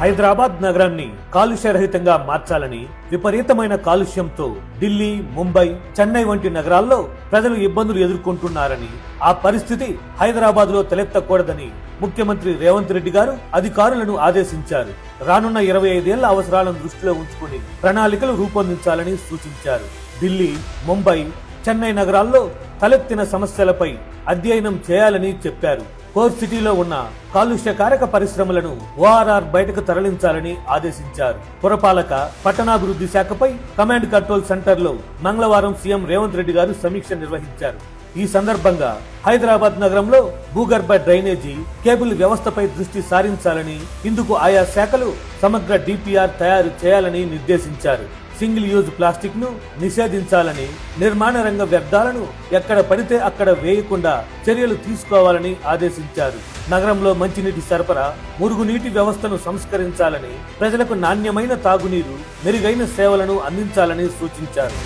హైదరాబాద్ నగరాన్ని కాలుష్యరహితంగా మార్చాలని విపరీతమైన కాలుష్యంతో ఢిల్లీ, ముంబై, చెన్నై వంటి నగరాల్లో ప్రజలు ఇబ్బందులు ఎదుర్కొంటున్నారని, ఆ పరిస్థితి హైదరాబాద్ లో తలెత్తకూడదని ముఖ్యమంత్రి రేవంత్ రెడ్డి గారు అధికారులను ఆదేశించారు. రానున్న 25 ఏళ్ల అవసరాలను దృష్టిలో ఉంచుకుని ప్రణాళికలు రూపొందించాలని సూచించారు. ఢిల్లీ, ముంబై, చెన్నై నగరాల్లో తలెత్తిన సమస్యలపై అధ్యయనం చేయాలని చెప్పారు. కోర్ సిటీలో ఉన్న కాలుష్యకారక పరిశ్రమలను ఓఆర్ఆర్ బయటకు తరలించాలని ఆదేశించారు. పురపాలక, పట్టణాభివృద్ధి శాఖపై కమాండ్ కంట్రోల్ సెంటర్ లో మంగళవారం సీఎం రేవంత్ రెడ్డి గారు సమీక్ష నిర్వహించారు. ఈ సందర్భంగా హైదరాబాద్ నగరంలో భూగర్భ డ్రైనేజీ, కేబుల్ వ్యవస్థపై దృష్టి సారించాలని, ఇందుకు ఆయా శాఖలు సమగ్ర డిపిఆర్ తయారు చేయాలని నిర్దేశించారు. సింగిల్ యూజ్ ప్లాస్టిక్ ను నిషేధించాలని, నిర్మాణ రంగ వ్యర్థాలను ఎక్కడ పడితే అక్కడ వేయకుండా చర్యలు తీసుకోవాలని ఆదేశించారు. నగరంలో మంచినీటి సరఫరా, మురుగునీటి వ్యవస్థను సంస్కరించాలని, ప్రజలకు నాణ్యమైన తాగునీరు, మెరుగైన సేవలను అందించాలని సూచించారు.